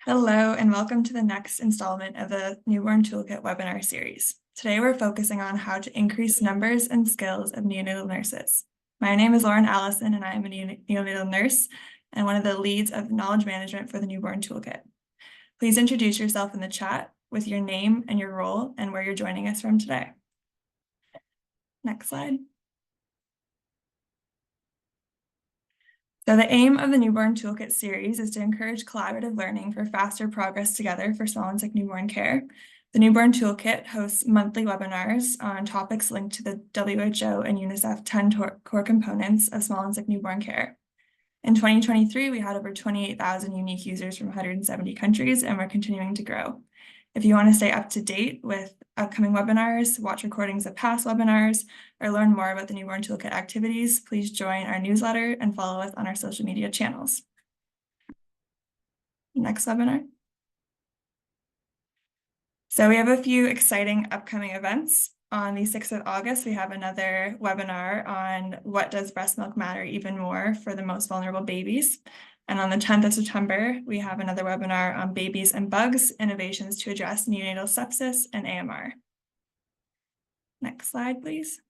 Hello, and welcome to the next installment of the Newborn Toolkit webinar series. Today, we're focusing on how to increase numbers and skills of neonatal nurses. My name is Lauren Allison, and I am a neonatal nurse and one of the leads of knowledge management for the Newborn Toolkit. Please introduce yourself in the chat with your name and your role and where you're joining us from today. Next slide. So the aim of the Newborn Toolkit series is to encourage collaborative learning for faster progress together for small and sick newborn care. The Newborn Toolkit hosts monthly webinars on topics linked to the WHO and UNICEF 10 core components of small and sick newborn care. In 2023, we had over 28,000 unique users from 170 countries, and we're continuing to grow. If you want to stay up to date with upcoming webinars, watch recordings of past webinars, or learn more about the Newborn Toolkit activities, please join our newsletter and follow us on our social media channels. Next webinar. So we have a few exciting upcoming events. On the 6th of August, we have another webinar on what does breast milk matter even more for the most vulnerable babies. And on the 10th of September, we have another webinar on babies and bugs, innovations to address neonatal sepsis and AMR. Next slide, please.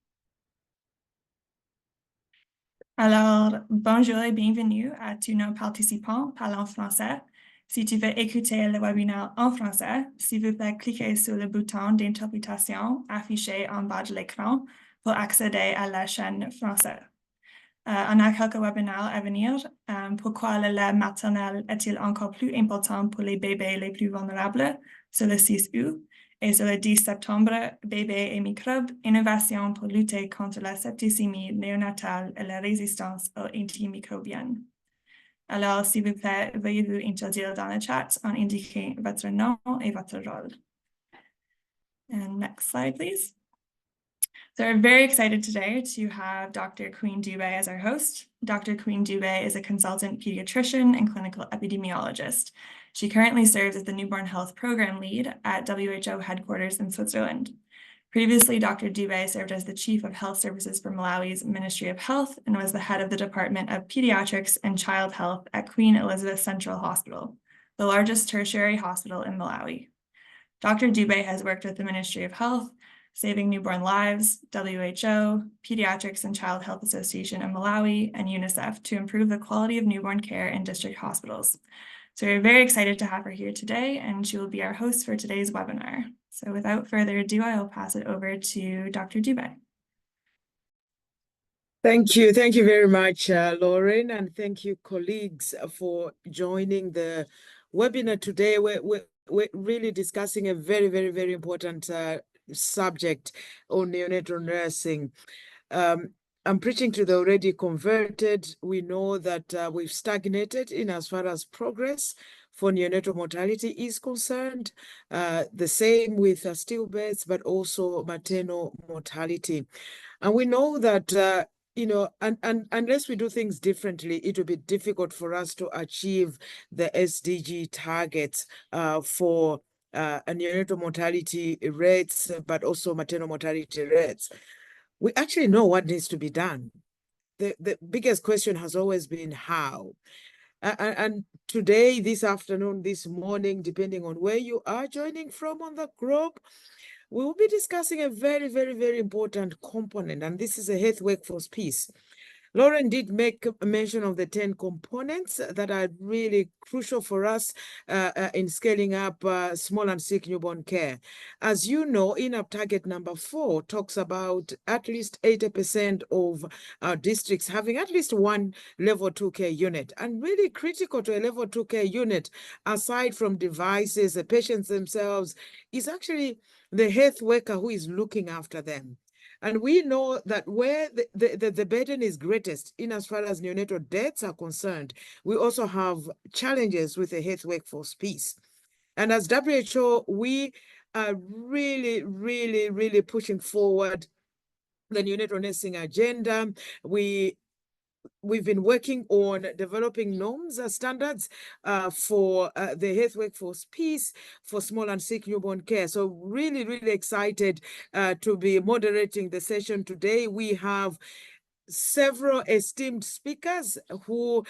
Alors, bonjour et bienvenue à tous nos participants parlant français. Si tu veux écouter le webinaire en français, s'il vous plaît, cliquez sur le bouton d'interprétation affiché en bas de l'écran pour accéder à la chaîne française. On a quelques webinaires à venir. Pourquoi le lait maternel est-il encore plus important pour les bébés les plus vulnérables sur le 6 août? Et sur le 10 septembre, bébés et microbes, innovation pour lutter contre la septicémie néonatale et la résistance aux antimicrobiennes. Alors, s'il vous plaît, veuillez vous introduire dans le chat en indiquant votre nom et votre rôle. And next slide, please. So we're very excited today to have Dr. Queen Dubé as our host. Dr. Queen Dubé is a consultant pediatrician and clinical epidemiologist. She currently serves as the Newborn Health Program Lead at WHO headquarters in Switzerland. Previously, Dr. Dubé served as the Chief of Health Services for Malawi's Ministry of Health and was the head of the Department of Pediatrics and Child Health at Queen Elizabeth Central Hospital, the largest tertiary hospital in Malawi. Dr. Dubé has worked with the Ministry of Health, Saving Newborn Lives, WHO, Pediatrics and Child Health Association in Malawi, and UNICEF to improve the quality of newborn care in district hospitals. So we're very excited to have her here today, and she will be our host for today's webinar. So without further ado, I will pass it over to Dr. Dubé. Thank you. Thank you very much, Lauren, and thank you, colleagues, for joining the webinar today. We're really discussing a very, very, very important subject on neonatal nursing. I'm preaching to the already converted. We know that we've stagnated in as far as progress for neonatal mortality is concerned. The same with stillbirths, but also maternal mortality. And we know that you know, and unless we do things differently, it will be difficult for us to achieve the SDG targets for neonatal mortality rates, but also maternal mortality rates. We actually know what needs to be done. The biggest question has always been how. And today, this afternoon, this morning, depending on where you are joining from on the globe, we will be discussing a very, very, very important component, and this is a health workforce piece. Lauren did make mention of the 10 components that are really crucial for us in scaling up small and sick newborn care. As you know, INAP target number 4 talks about at least 80% of our districts having at least one level 2 care unit. And really critical to a level 2 care unit, aside from devices, the patients themselves, is actually the health worker who is looking after them. And we know that where the burden is greatest in as far as neonatal deaths are concerned, we also have challenges with the health workforce piece. And as WHO, we are really, really, really pushing forward the neonatal nursing agenda. We've been working on developing norms and standards for the health workforce piece for small and sick newborn care. So really, really excited to be moderating the session today. We have several esteemed speakers who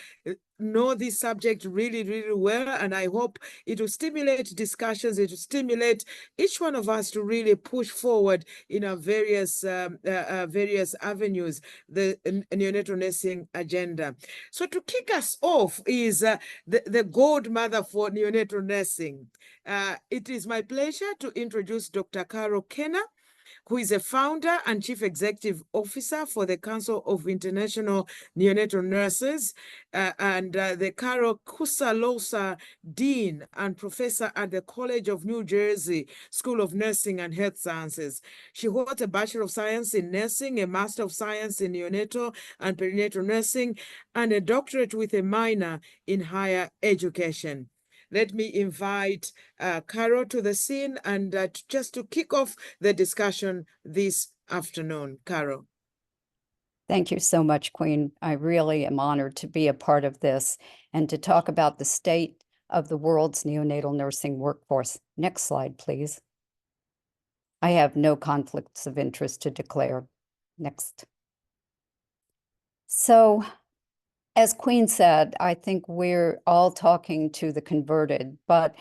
know this subject really, really well, and I hope it will stimulate discussions. It will stimulate each one of us to really push forward in our various avenues, the neonatal nursing agenda. So to kick us off is the godmother for neonatal nursing. It is my pleasure to introduce Dr. Carol Kenner, who is a founder and chief executive officer for the Council of International Neonatal Nurses, and the Carol Kusalosa Dean and professor at the College of New Jersey School of Nursing and Health Sciences. She holds a Bachelor of Science in Nursing, a Master of Science in Neonatal and Perinatal Nursing, and a doctorate with a minor in higher education. Let me invite Carol to the scene and just to kick off the discussion this afternoon. Carol. Thank you so much, Queen. I really am honored to be a part of this and to talk about the state of the world's neonatal nursing workforce. Next slide, please. I have no conflicts of interest to declare. Next. So, as Queen said, I think we're all talking to the converted, but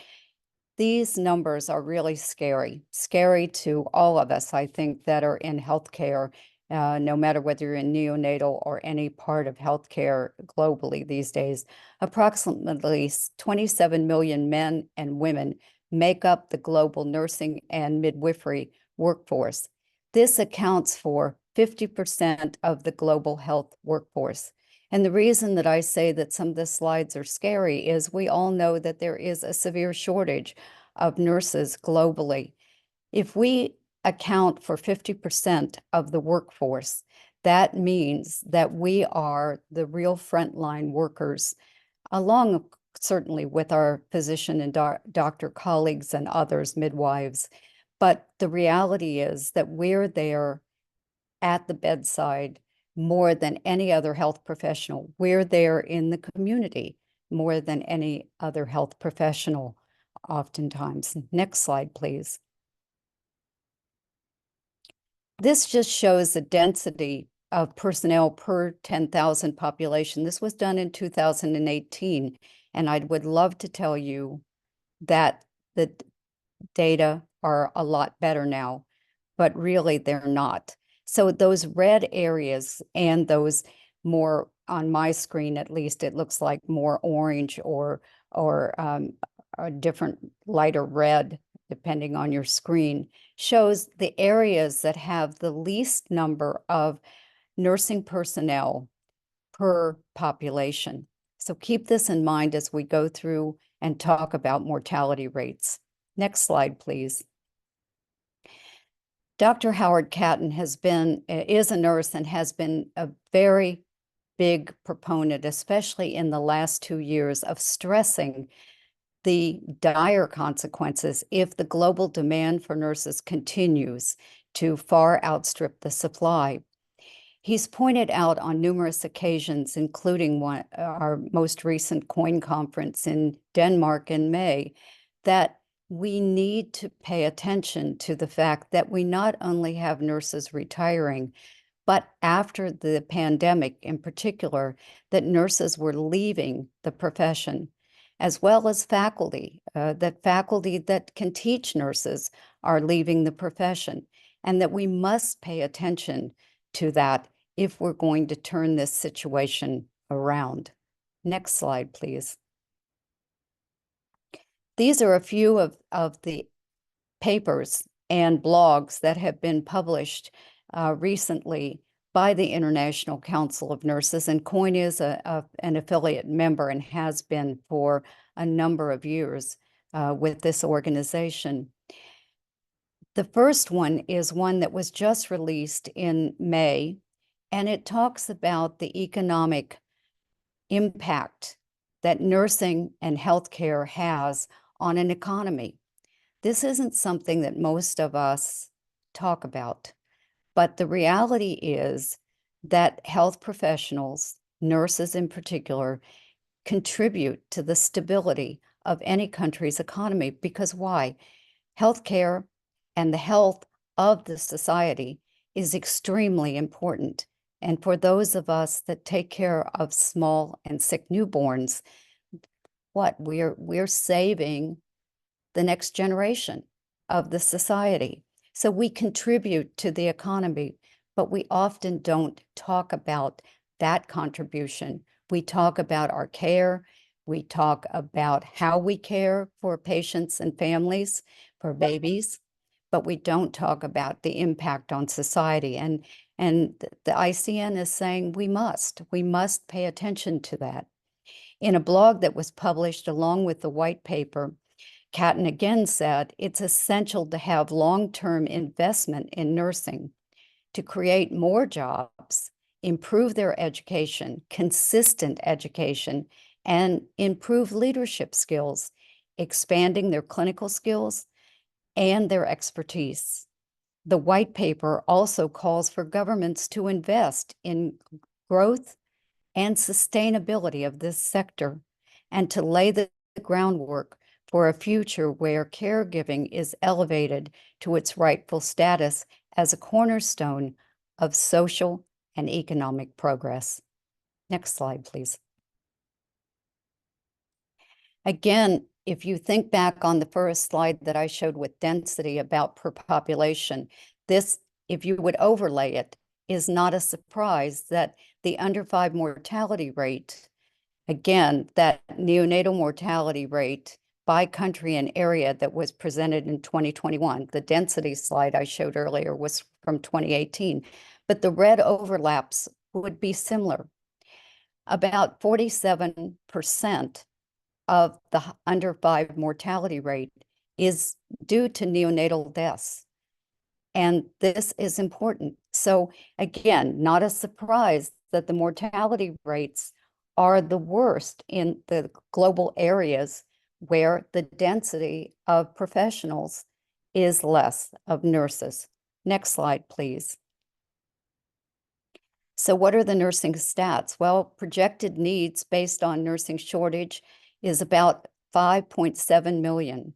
these numbers are really scary to all of us, I think, that are in healthcare, no matter whether you're in neonatal or any part of healthcare globally these days. Approximately 27 million men and women make up the global nursing and midwifery workforce. This accounts for 50% of the global health workforce. And the reason that I say that some of the slides are scary is we all know that there is a severe shortage of nurses globally. If we account for 50% of the workforce, that means that we are the real frontline workers, along certainly with our physician and doctor colleagues and others, midwives. But the reality is that we're there at the bedside more than any other health professional. We're there in the community more than any other health professional, oftentimes. Next slide, please. This just shows the density of personnel per 10,000 population. This was done in 2018, and I would love to tell you that the data are a lot better now, but really they're not. So those red areas and those more, on my screen at least, it looks like more orange or a different lighter red, depending on your screen, shows the areas that have the least number of nursing personnel per population. So keep this in mind as we go through and talk about mortality rates. Next slide, please. Dr. Howard Catton is a nurse and has been a very big proponent, especially in the last 2 years, of stressing the dire consequences if the global demand for nurses continues to far outstrip the supply. He's pointed out on numerous occasions, including our most recent COIN conference in Denmark in May, that we need to pay attention to the fact that we not only have nurses retiring, but after the pandemic in particular, that nurses were leaving the profession, as well as faculty, that faculty that can teach nurses are leaving the profession, and that we must pay attention to that if we're going to turn this situation around. Next slide, please. These are a few of the papers and blogs that have been published recently by the International Council of Nurses, and COIN is an affiliate member and has been for a number of years with this organization. The first one is one that was just released in May, and it talks about the economic impact that nursing and healthcare has on an economy. This isn't something that most of us talk about, but the reality is that health professionals, nurses in particular, contribute to the stability of any country's economy. Because why? Healthcare and the health of the society is extremely important. And for those of us that take care of small and sick newborns, we're saving the next generation of the society. So we contribute to the economy, but we often don't talk about that contribution. We talk about our care. We talk about how we care for patients and families, for babies, but we don't talk about the impact on society. And the ICN is saying we must pay attention to that. In a blog that was published along with the white paper, Catton again said, it's essential to have long-term investment in nursing to create more jobs, improve their education, consistent education, and improve leadership skills, expanding their clinical skills and their expertise. The white paper also calls for governments to invest in growth and sustainability of this sector and to lay the groundwork for a future where caregiving is elevated to its rightful status as a cornerstone of social and economic progress. Next slide, please. Again, if you think back on the first slide that I showed with density about per population, this, if you would overlay it, is not a surprise that the under 5 mortality rate, again, that neonatal mortality rate by country and area that was presented in 2021. The density slide I showed earlier was from 2018, but the red overlaps would be similar. About 47% of the under 5 mortality rate is due to neonatal deaths. And this is important. So again, not a surprise that the mortality rates are the worst in the global areas where the density of professionals is less, of nurses. Next slide, please. So what are the nursing stats? Well, projected needs based on nursing shortage is about 5.7 million,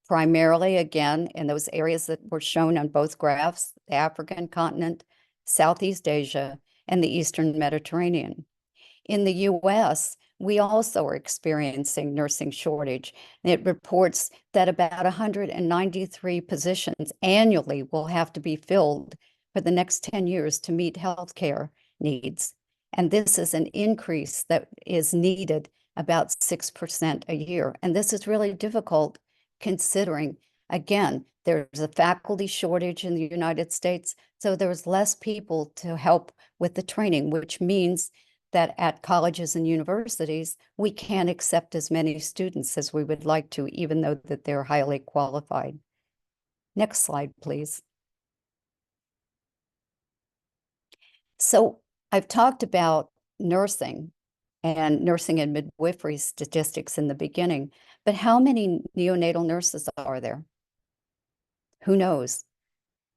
primarily, again, in those areas that were shown on both graphs, the African continent, Southeast Asia, and the Eastern Mediterranean. In the US, we also are experiencing nursing shortage. It reports that about 193 positions annually will have to be filled for the next 10 years to meet healthcare needs. And this is an increase that is needed about 6% a year. And this is really difficult considering, again, there's a faculty shortage in the United States, so there's less people to help with the training, which means that at colleges and universities, we can't accept as many students as we would like to, even though that they're highly qualified. Next slide, please. So I've talked about nursing and midwifery statistics in the beginning, but how many neonatal nurses are there? Who knows?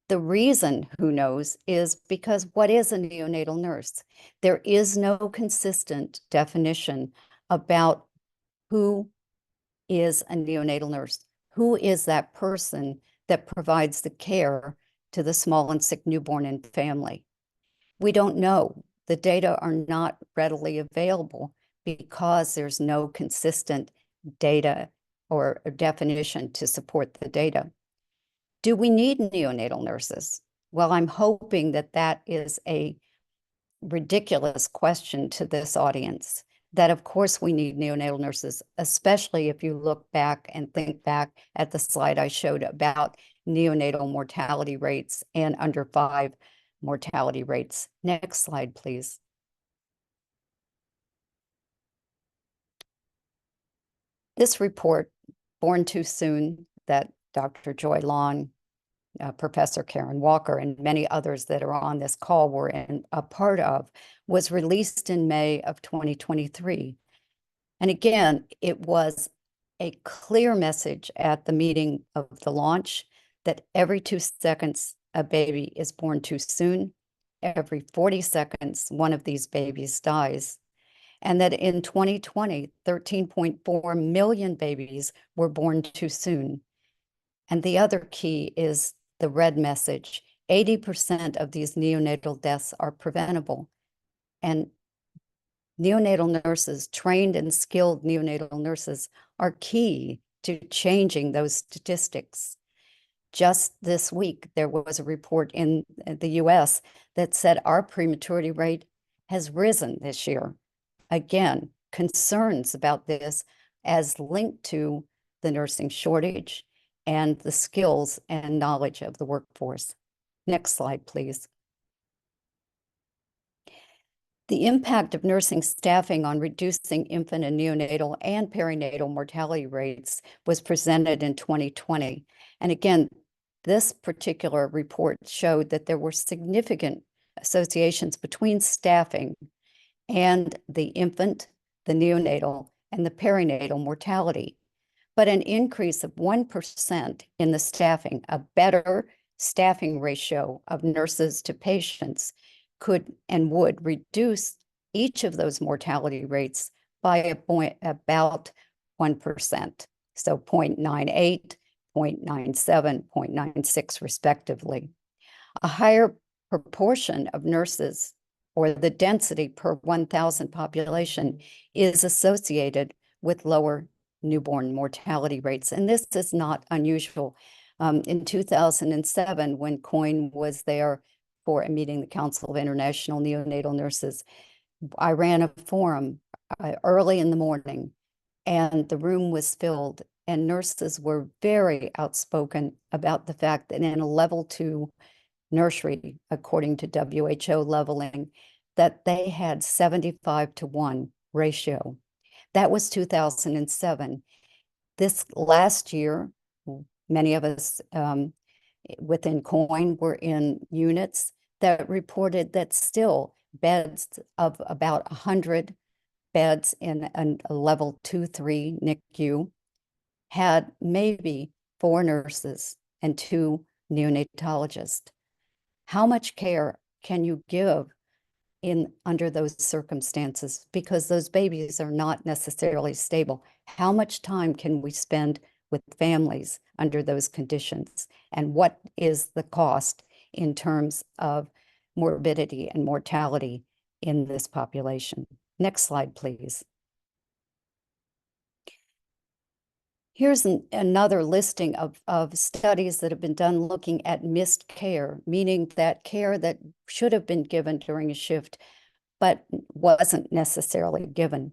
The reason who knows is because what is a neonatal nurse? There is no consistent definition about who is a neonatal nurse. Who is that person that provides the care to the small and sick newborn and family? We don't know. The data are not readily available because there's no consistent data or definition to support the data. Do we need neonatal nurses? Well, I'm hoping that that is a ridiculous question to this audience, that of course we need neonatal nurses, especially if you look back and think back at the slide I showed about neonatal mortality rates and under 5 mortality rates. Next slide, please. This report, Born Too Soon, that Dr. Joy Long, Professor Karen Walker, and many others that are on this call were a part of, was released in May of 2023. And again, it was a clear message at the meeting of the launch that every 2 seconds, a baby is born too soon. Every 40 seconds, one of these babies dies. And that in 2020, 13.4 million babies were born too soon. And the other key is the red message. 80% of these neonatal deaths are preventable. And neonatal nurses, trained and skilled neonatal nurses, are key to changing those statistics. Just this week, there was a report in the US that said our prematurity rate has risen this year. Again, concerns about this as linked to the nursing shortage and the skills and knowledge of the workforce. Next slide, please. The impact of nursing staffing on reducing infant and neonatal and perinatal mortality rates was presented in 2020. And again, this particular report showed that there were significant associations between staffing and the infant, the neonatal, and the perinatal mortality. But an increase of 1% in the staffing, a better staffing ratio of nurses to patients, could and would reduce each of those mortality rates by about 1%. So 0.98, 0.97, 0.96 respectively. A higher proportion of nurses, or the density per 1,000 population, is associated with lower newborn mortality rates. And this is not unusual. In 2007, when COIN was there for a meeting, the Council of International Neonatal Nurses, I ran a forum early in the morning, and the room was filled, and nurses were very outspoken about the fact that in a level 2 nursery, according to WHO leveling, that they had 75-to-1 ratio. That was 2007. This last year, many of us within COIN were in units that reported that still beds of about 100 beds in a level 2-3 NICU had maybe 4 nurses and 2 neonatologists. How much care can you give under those circumstances? Because those babies are not necessarily stable. How much time can we spend with families under those conditions? And what is the cost in terms of morbidity and mortality in this population? Next slide, please. Here's another listing of studies that have been done looking at missed care, meaning that care that should have been given during a shift, but wasn't necessarily given.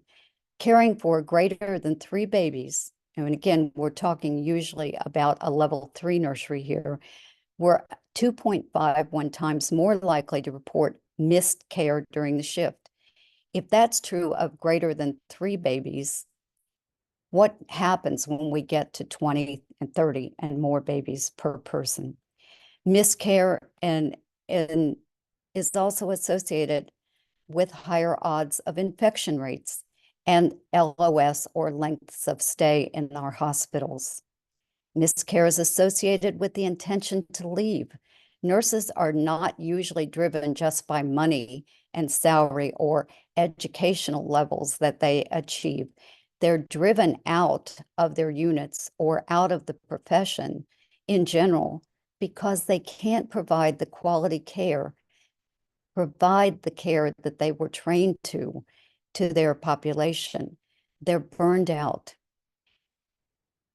Caring for greater than 3 babies, and again, we're talking usually about a level 3 nursery here, were 2.51 times more likely to report missed care during the shift. If that's true of greater than 3 babies, what happens when we get to 20 and 30 and more babies per person? Miscare and is also associated with higher odds of infection rates and LOS, or lengths of stay in our hospitals. Miscare is associated with the intention to leave. Nurses are not usually driven just by money and salary or educational levels that they achieve. They're driven out of their units or out of the profession in general because they can't provide the quality care, provide the care that they were trained to their population. They're burned out.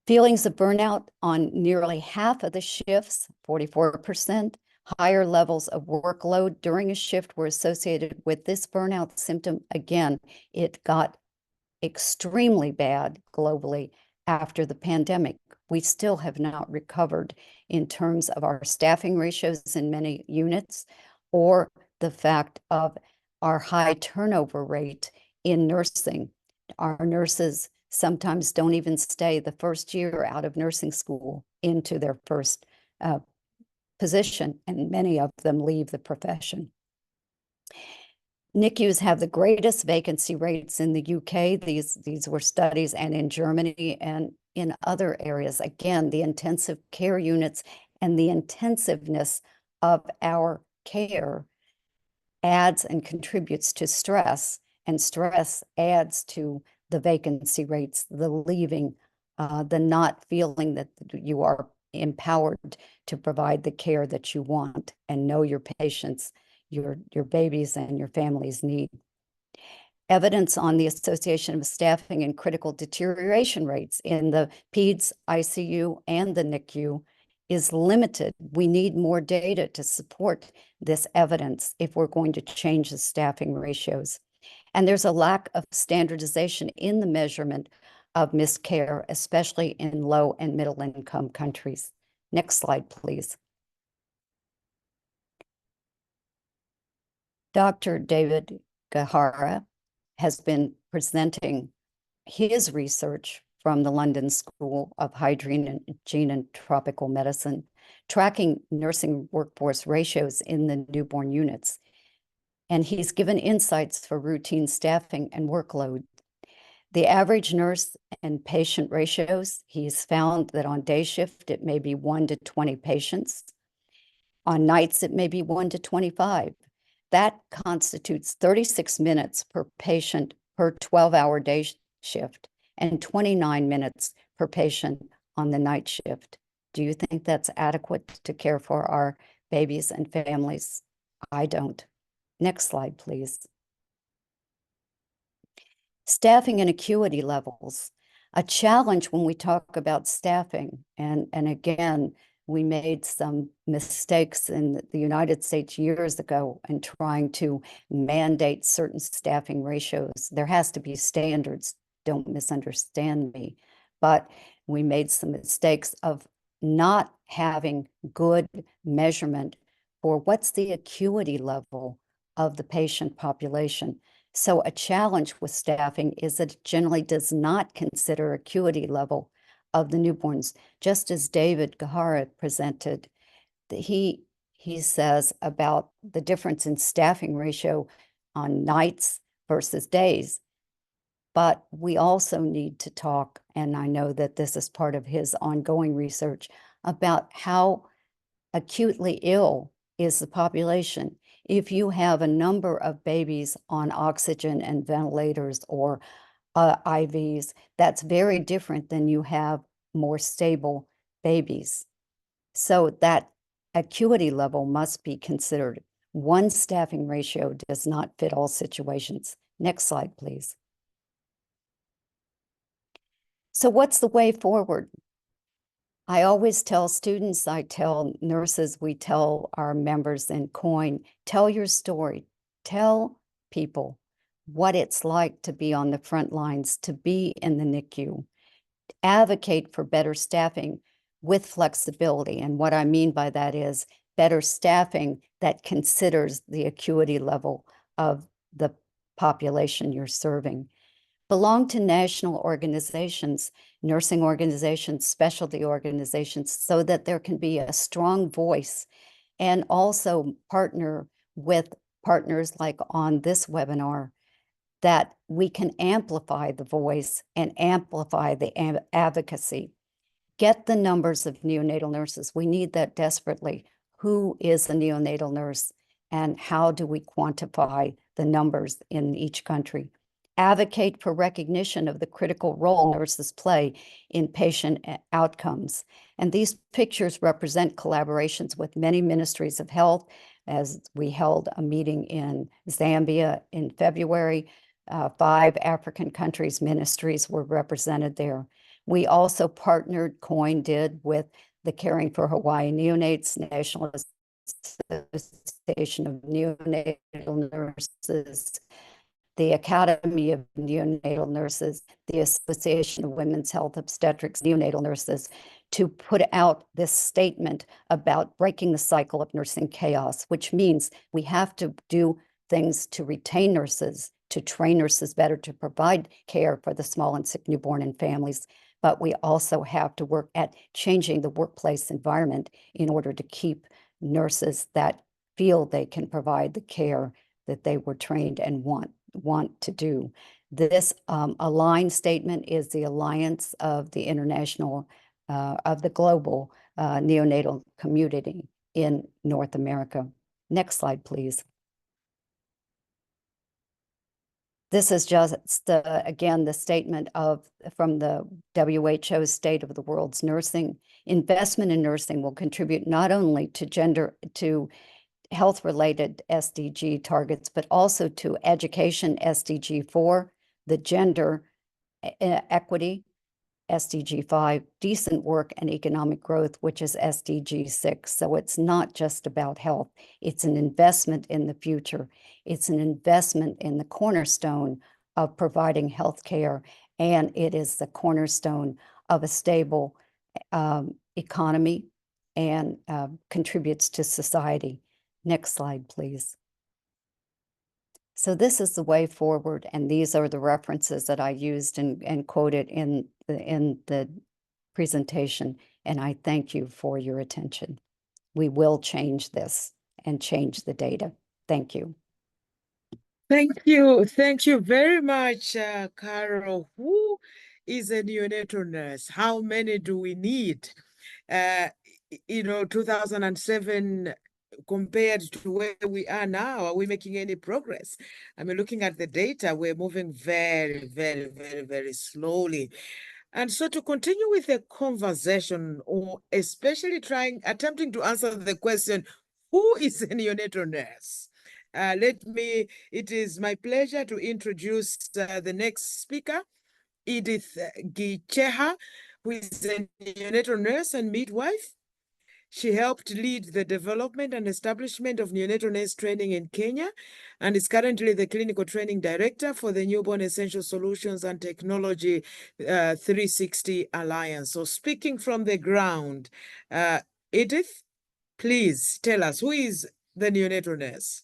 Feelings of burnout on nearly half of the shifts, 44%, higher levels of workload during a shift were associated with this burnout symptom. Again, it got extremely bad globally after the pandemic. We still have not recovered in terms of our staffing ratios in many units, or the fact of our high turnover rate in nursing. Our nurses sometimes don't even stay the first year out of nursing school into their first position, and many of them leave the profession. NICUs have the greatest vacancy rates in the UK. These were studies, and in Germany and in other areas. Again, the intensive care units and the intensiveness of our care adds and contributes to stress, and stress adds to the vacancy rates, the leaving, the not feeling that you are empowered to provide the care that you want and know your patients, your babies and your families need. Evidence on the association of staffing and critical deterioration rates in the PEDS, ICU, and the NICU is limited. We need more data to support this evidence if we're going to change the staffing ratios. And there's a lack of standardization in the measurement of miscare, especially in low and middle income countries. Next slide, please. Dr. David Gahara has been presenting his research from the London School of Hygiene and Tropical Medicine, tracking nursing workforce ratios in the newborn units. And he's given insights for routine staffing and workload. The average nurse and patient ratios, he's found that on day shift, it may be 1 to 20 patients. On nights, it may be 1 to 25. That constitutes 36 minutes per patient per 12-hour day shift and 29 minutes per patient on the night shift. Do you think that's adequate to care for our babies and families? I don't. Next slide, please. Staffing and acuity levels. A challenge when we talk about staffing, and again, we made some mistakes in the United States years ago in trying to mandate certain staffing ratios. There has to be standards, don't misunderstand me, but we made some mistakes of not having good measurement for what's the acuity level of the patient population. So a challenge with staffing is that it generally does not consider acuity level of the newborns, just as David Gahara presented. He says about the difference in staffing ratio on nights versus days. But we also need to talk, and I know that this is part of his ongoing research, about how acutely ill is the population. If you have a number of babies on oxygen and ventilators or IVs, that's very different than you have more stable babies. So that acuity level must be considered. One staffing ratio does not fit all situations. Next slide, please. So what's the way forward? I always tell students, I tell nurses, we tell our members in COIN, tell your story. Tell people what it's like to be on the front lines, to be in the NICU. Advocate for better staffing with flexibility. And what I mean by that is better staffing that considers the acuity level of the population you're serving. Belong to national organizations, nursing organizations, specialty organizations, so that there can be a strong voice, and also partner with partners like on this webinar, that we can amplify the voice and amplify the advocacy. Get the numbers of neonatal nurses. We need that desperately. Who is a neonatal nurse, and how do we quantify the numbers in each country? Advocate for recognition of the critical role nurses play in patient outcomes. And these pictures represent collaborations with many ministries of health, as we held a meeting in Zambia in February. 5 African countries' ministries were represented there. We also partnered, COIN did, with the Caring for Hawaii Neonates, National Association of Neonatal Nurses, the Academy of Neonatal Nurses, the Association of Women's Health Obstetrics Neonatal Nurses, to put out this statement about breaking the cycle of nursing chaos, which means we have to do things to retain nurses, to train nurses better, to provide care for the small and sick newborn and families. But we also have to work at changing the workplace environment in order to keep nurses that feel they can provide the care that they were trained and want to do. This aligned statement is the alliance of the international, of the global neonatal community in North America. Next slide, please. This is just, again, the statement from the WHO's State of the World's Nursing. Investment in nursing will contribute not only to health-related SDG targets, but also to education, SDG 4, the gender equity, SDG 5, decent work and economic growth, which is SDG 6. So it's not just about health. It's an investment in the future. It's an investment in the cornerstone of providing health care, and it is the cornerstone of a stable economy and contributes to society. Next slide, please. So this is the way forward, and these are the references that I used and quoted in the presentation, and I thank you for your attention. We will change this and change the data. Thank you. Thank you. Thank you very much, Carol. Who is a neonatal nurse? How many do we need? 2007 compared to where we are now, are we making any progress? I mean, looking at the data, we're moving very, very, very, very slowly. And so to continue with the conversation, or especially attempting to answer the question, who is a neonatal nurse? It is my pleasure to introduce the next speaker, Edith Gicheha, who is a neonatal nurse and midwife. She helped lead the development and establishment of neonatal nurse training in Kenya and is currently the clinical training director for the Newborn Essential Solutions and Technology 360 Alliance. So speaking from the ground, Edith, please tell us, who is the neonatal nurse?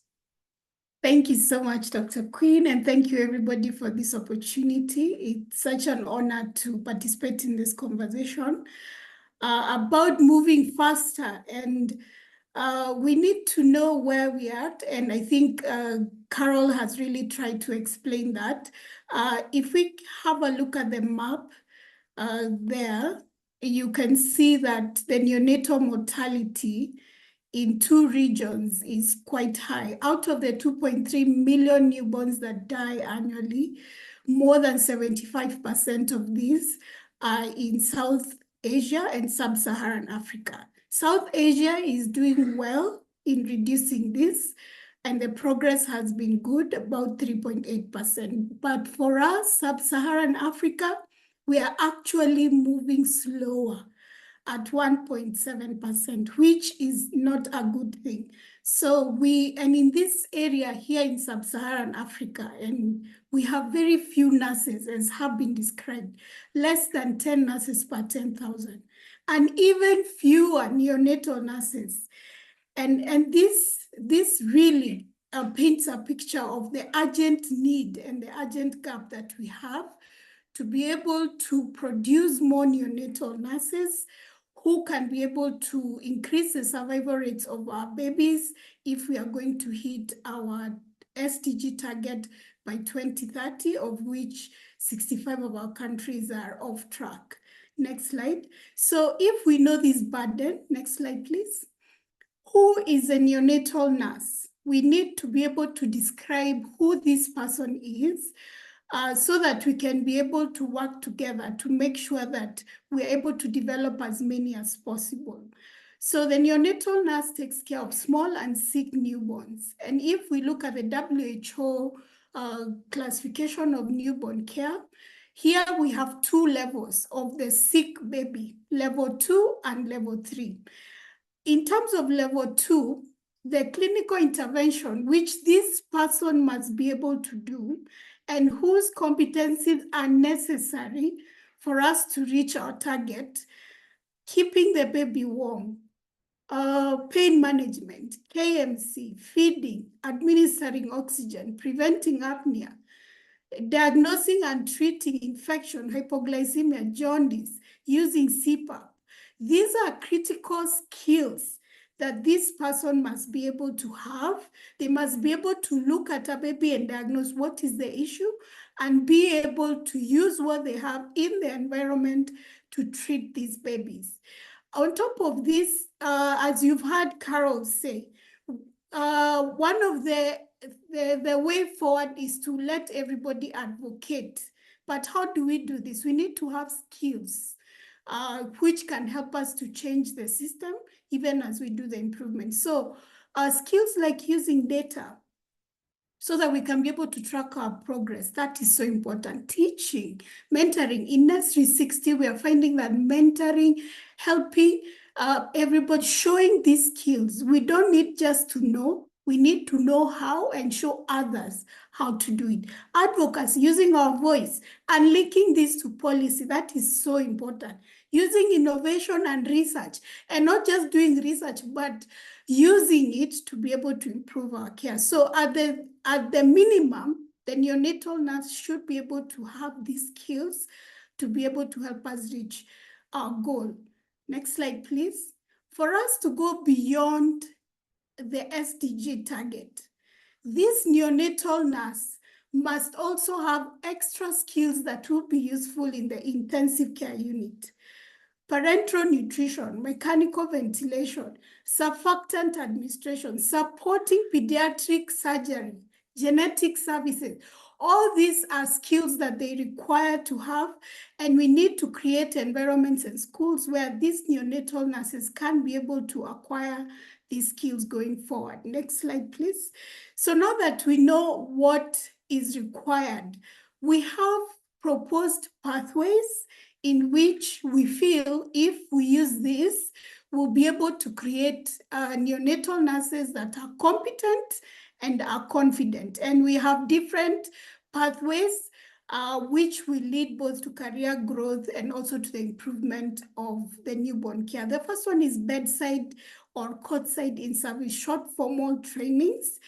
Thank you so much, Dr. Queen, and thank you everybody for this opportunity. It's such an honor to participate in this conversation about moving faster, and we need to know where we are at, and I think Carol has really tried to explain that. If we have a look at the map there, you can see that the neonatal mortality in 2 regions is quite high. Out of the 2.3 million newborns that die annually, more than 75% of these are in South Asia and Sub-Saharan Africa. South Asia is doing well in reducing this, and the progress has been good, about 3.8%. But for us, Sub-Saharan Africa, we are actually moving slower at 1.7%, which is not a good thing. So and in this area here in Sub-Saharan Africa, and we have very few nurses, as have been described, less than 10 nurses per 10,000, and even fewer neonatal nurses. And this really paints a picture of the urgent need and the urgent gap that we have to be able to produce more neonatal nurses who can be able to increase the survival rates of our babies if we are going to hit our SDG target by 2030, of which 65 of our countries are off track. Next slide. So if we know this burden, next slide, please. Who is a neonatal nurse? We need to be able to describe who this person is, so that we can be able to work together to make sure that we're able to develop as many as possible. So the neonatal nurse takes care of small and sick newborns. And if we look at the WHO classification of newborn care, here we have 2 levels of the sick baby, level 2 and level 3. In terms of level 2, the clinical intervention, which this person must be able to do, and whose competencies are necessary for us to reach our target: keeping the baby warm, pain management, KMC, feeding, administering oxygen, preventing apnea, diagnosing and treating infection, hypoglycemia, jaundice, using CPAP. These are critical skills that this person must be able to have. They must be able to look at a baby and diagnose what is the issue and be able to use what they have in the environment to treat these babies. On top of this, as you've heard Carol say, one of the way forward is to let everybody advocate. But how do we do this? We need to have skills which can help us to change the system, even as we do the improvement. So skills like using data so that we can be able to track our progress. That is so important. Teaching, mentoring. In Next 360, we are finding that mentoring, helping everybody, showing these skills. We don't need just to know. We need to know how and show others how to do it. Advocacy, using our voice and linking this to policy. That is so important. Using innovation and research, and not just doing research, but using it to be able to improve our care. So at the minimum, the neonatal nurse should be able to have these skills to be able to help us reach our goal. Next slide, please. For us to go beyond the SDG target, this neonatal nurse must also have extra skills that will be useful in the intensive care unit. Parenteral nutrition, mechanical ventilation, surfactant administration, supporting pediatric surgery, genetic services. All these are skills that they require to have, and we need to create environments and schools where these neonatal nurses can be able to acquire these skills going forward. Next slide, please. So now that we know what is required, we have proposed pathways in which we feel if we use this, we'll be able to create neonatal nurses that are competent and are confident. And we have different pathways which will lead both to career growth and also to the improvement of the newborn care. The first one is bedside or courtside in-service short formal trainings.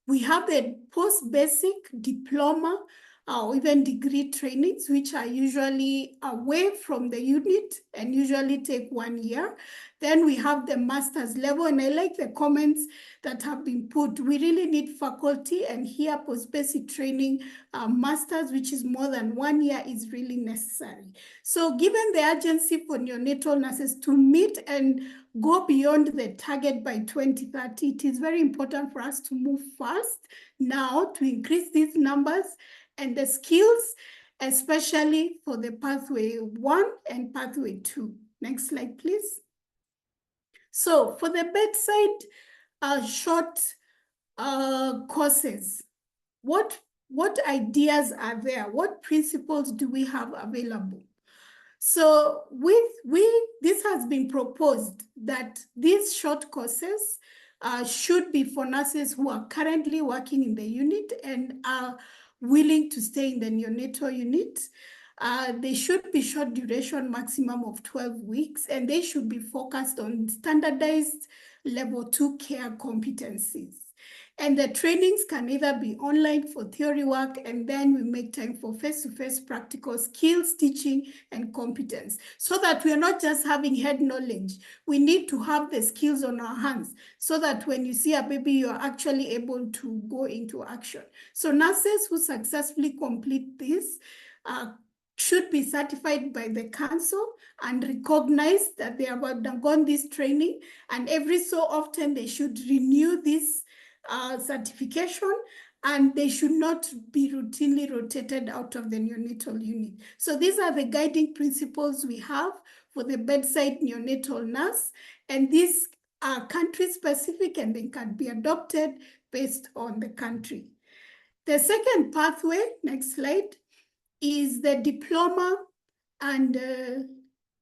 We have the post-basic diploma or even degree trainings, which are usually away from the unit and usually take 1 year. Then we have the master's level, and I like the comments that have been put. We really need faculty, and here post-basic training, master's, which is more than 1 year, is really necessary. So given the urgency for neonatal nurses to meet and go beyond the target by 2030, it is very important for us to move fast now to increase these numbers and the skills, especially for the pathway 1 and pathway 2. Next slide, please. So for the bedside short courses, what ideas are there? What principles do we have available? So this has been proposed that these short courses should be for nurses who are currently working in the unit and are willing to stay in the neonatal unit. They should be short duration, maximum of 12 weeks, and they should be focused on standardized level 2 care competencies. And the trainings can either be online for theory work, and then we make time for face-to-face practical skills, teaching, and competence, so that we're not just having head knowledge. We need to have the skills on our hands, so that when you see a baby, you're actually able to go into action. So nurses who successfully complete this should be certified by the council and recognize that they have undergone this training, and every so often they should renew this certification, and they should not be routinely rotated out of the neonatal unit. So these are the guiding principles we have for the bedside neonatal nurse, and these are country specific and they can be adopted based on the country. The second pathway, next slide, is the diploma, and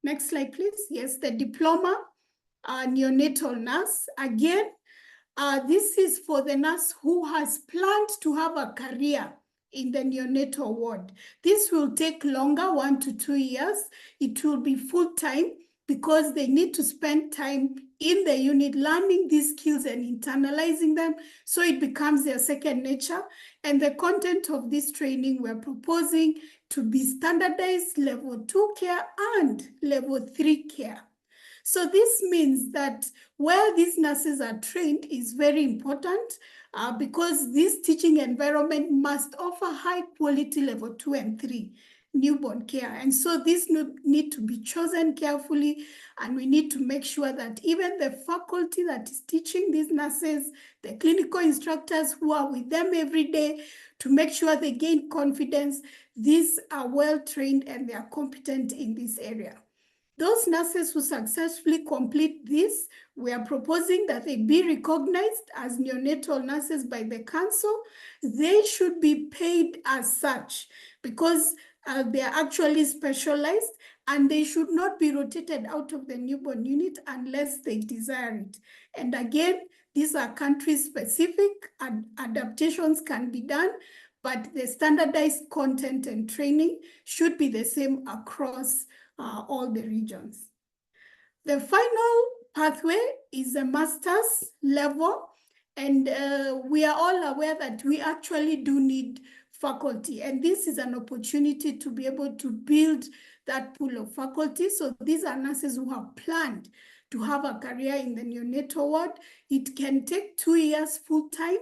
next slide, please. Yes, the diploma neonatal nurse. Again, this is for the nurse who has planned to have a career in the neonatal ward. This will take longer, 1 to 2 years. It will be full-time because they need to spend time in the unit learning these skills and internalizing them, so it becomes their second nature. And the content of this training we're proposing to be standardized level 2 care and level 3 care. So this means that where these nurses are trained is very important because this teaching environment must offer high quality level 2 and 3 newborn care. And so this need to be chosen carefully, and we need to make sure that even the faculty that is teaching these nurses, the clinical instructors who are with them every day, to make sure they gain confidence, these are well trained and they are competent in this area. Those nurses who successfully complete this, we are proposing that they be recognized as neonatal nurses by the council. They should be paid as such because they are actually specialized, and they should not be rotated out of the newborn unit unless they desire it. And again, these are country specific, and adaptations can be done, but the standardized content and training should be the same across all the regions. The final pathway is a master's level, and we are all aware that we actually do need faculty, and this is an opportunity to be able to build that pool of faculty. So these are nurses who have planned to have a career in the neonatal ward. It can take 2 years full-time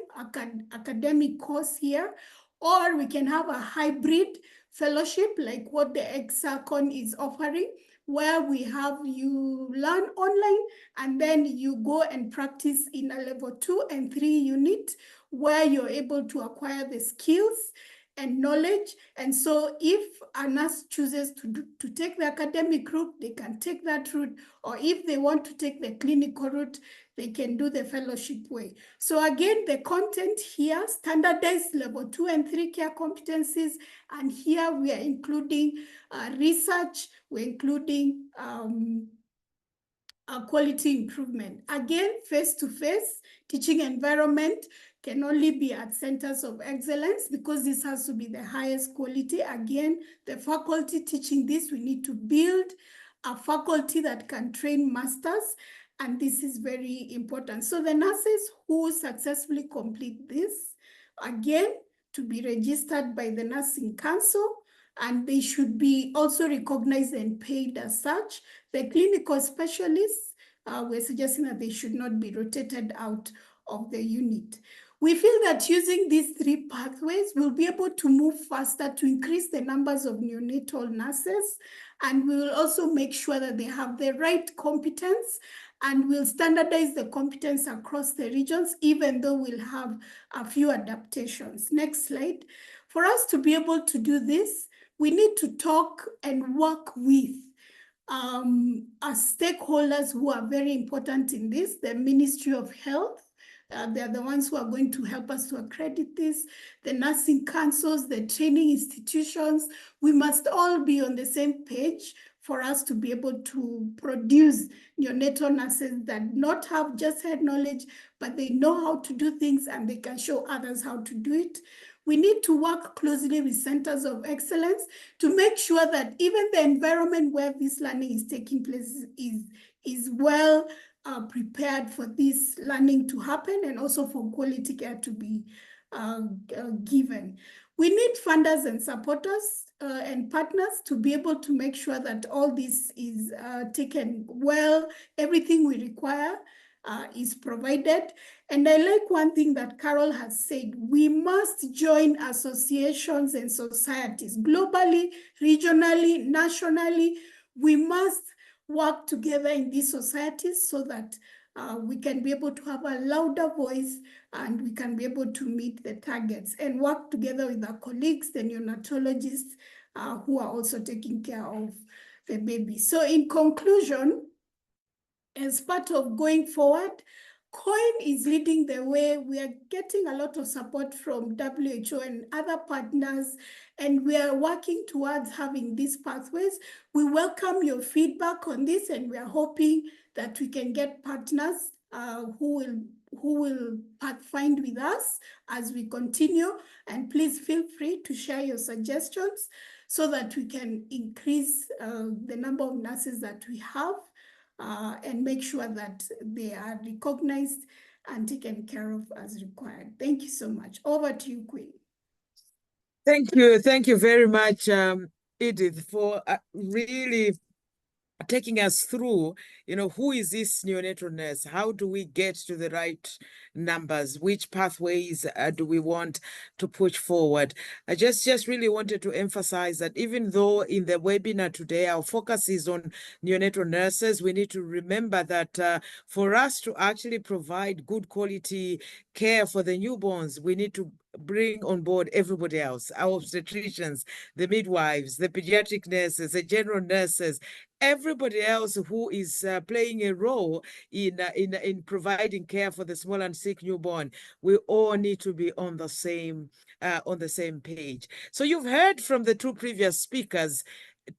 academic course here, or we can have a hybrid fellowship like what the Hexacon is offering, where we have you learn online and then you go and practice in a level 2 and 3 unit where you're able to acquire the skills and knowledge. And so if a nurse chooses to take the academic route, they can take that route, or if they want to take the clinical route, they can do the fellowship way. So again, the content here, standardized level 2 and 3 care competencies, and here we are including research, we're including quality improvement. Again, face-to-face teaching environment can only be at centers of excellence because this has to be the highest quality. Again, the faculty teaching this, we need to build a faculty that can train masters, and this is very important. So the nurses who successfully complete this, again, to be registered by the Nursing Council, and they should be also recognized and paid as such. The clinical specialists, we're suggesting that they should not be rotated out of the unit. We feel that using these 3 pathways, we'll be able to move faster to increase the numbers of neonatal nurses, and we will also make sure that they have the right competence, and we'll standardize the competence across the regions, even though we'll have a few adaptations. Next slide. For us to be able to do this, we need to talk and work with our stakeholders who are very important in this, the Ministry of Health. They're the ones who are going to help us to accredit this, the nursing councils, the training institutions. We must all be on the same page for us to be able to produce neonatal nurses that not have just head knowledge, but they know how to do things and they can show others how to do it. We need to work closely with centers of excellence to make sure that even the environment where this learning is taking place is well prepared for this learning to happen, and also for quality care to be given. We need funders and supporters and partners to be able to make sure that all this is taken well, everything we require is provided. And I like one thing that Carol has said: we must join associations and societies globally, regionally, nationally. We must work together in these societies so that we can be able to have a louder voice, and we can be able to meet the targets and work together with our colleagues, the neonatologists, who are also taking care of the baby. So in conclusion, as part of going forward, COIN is leading the way. We are getting a lot of support from WHO and other partners, and we are working towards having these pathways. We welcome your feedback on this, and we are hoping that we can get partners who will pathfind with us as we continue. And please feel free to share your suggestions so that we can increase the number of nurses that we have, and make sure that they are recognized and taken care of as required. Thank you so much. Over to you, Queen. Thank you very much, Edith, for really taking us through, who is this neonatal nurse? How do we get to the right numbers? Which pathways do we want to push forward? I just really wanted to emphasize that even though in the webinar today, our focus is on neonatal nurses, we need to remember that for us to actually provide good quality care for the newborns, we need to bring on board everybody else, our obstetricians, the midwives, the pediatric nurses, the general nurses, everybody else who is playing a role in providing care for the small and sick newborn. We all need to be on the same page. So you've heard from the two previous speakers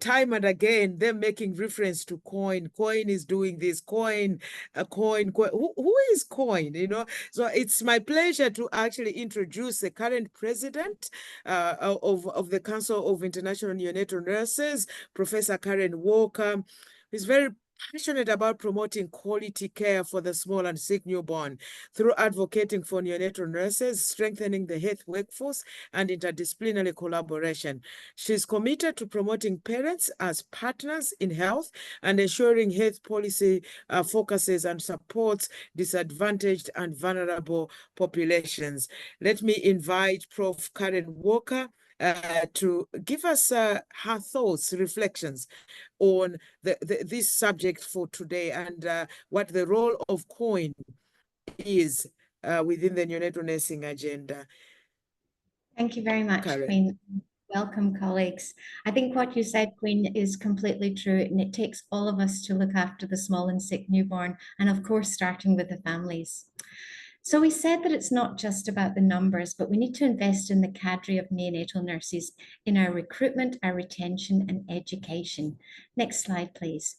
time and again, them making reference to coin. Coin is doing this, coin. Who is coin, you know? So it's my pleasure to actually introduce the current president of the Council of International Neonatal Nurses, Professor Karen Walker, who's very passionate about promoting quality care for the small and sick newborn through advocating for neonatal nurses, strengthening the health workforce, and interdisciplinary collaboration. She's committed to promoting parents as partners in health and ensuring health policy focuses and supports disadvantaged and vulnerable populations. Let me invite Prof. Karen Walker to give us her thoughts, reflections on this subject for today and what the role of COIN is within the neonatal nursing agenda. Thank you very much, Karen. Queen. Welcome, colleagues. I think what you said, Queen, is completely true, and it takes all of us to look after the small and sick newborn, and of course, starting with the families. So we said that it's not just about the numbers, but we need to invest in the cadre of neonatal nurses in our recruitment, our retention, and education. Next slide, please.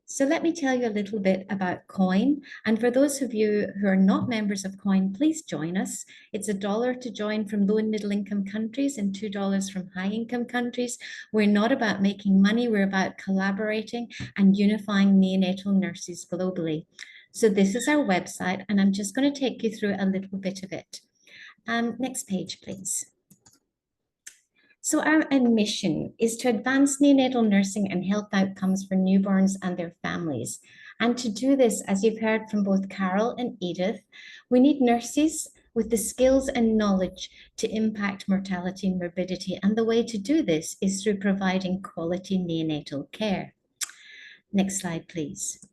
So let me tell you a little bit about COIN. And for those of you who are not members of COIN, please join us. It's $1 to join from low and middle income countries and $2 from high income countries. We're not about making money, we're about collaborating and unifying neonatal nurses globally. So this is our website, and I'm just going to take you through a little bit of it. Next page, please. So our mission is to advance neonatal nursing and health outcomes for newborns and their families. And to do this, as you've heard from both Carol and Edith, we need nurses with the skills and knowledge to impact mortality and morbidity. And the way to do this is through providing quality neonatal care. Next slide, please.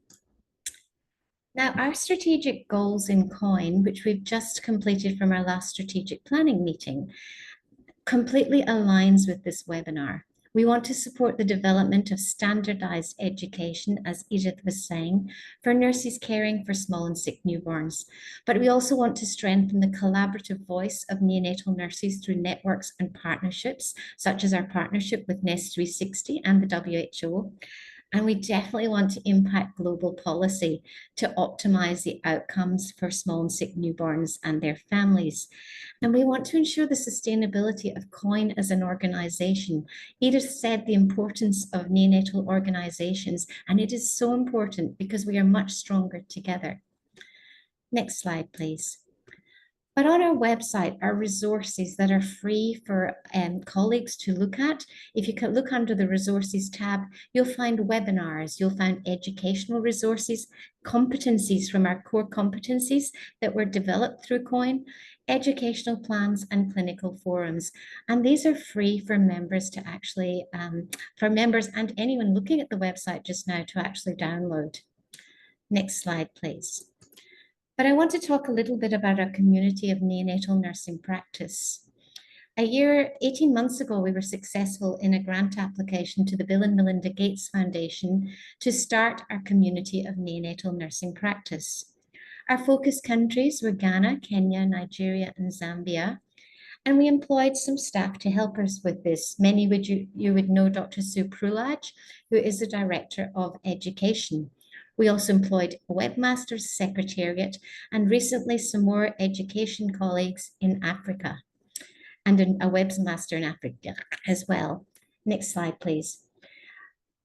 Now, our strategic goals in COIN, which we've just completed from our last strategic planning meeting, completely aligns with this webinar. We want to support the development of standardized education, as Edith was saying, for nurses caring for small and sick newborns. But we also want to strengthen the collaborative voice of neonatal nurses through networks and partnerships, such as our partnership with Nest 360 and the WHO. And we definitely want to impact global policy to optimize the outcomes for small and sick newborns and their families. And we want to ensure the sustainability of COIN as an organization. Edith said the importance of neonatal organizations, and it is so important because we are much stronger together. Next slide, please. But on our website are resources that are free for colleagues to look at. If you can look under the resources tab, you'll find webinars, you'll find educational resources, competencies from our core competencies that were developed through COIN, educational plans and clinical forums. And these are free for members to actually, for members and anyone looking at the website just now to actually download. Next slide, please. But I want to talk a little bit about our community of neonatal nursing practice. 18 months ago, we were successful in a grant application to the Bill and Melinda Gates Foundation to start our community of neonatal nursing practice. Our focus countries were Ghana, Kenya, Nigeria, and Zambia. And we employed some staff to help us with this. Many you would know Dr. Sue Prulaj, who is the Director of Education. We also employed a webmaster secretariat and recently some more education colleagues in Africa and a webmaster in Africa as well. Next slide, please.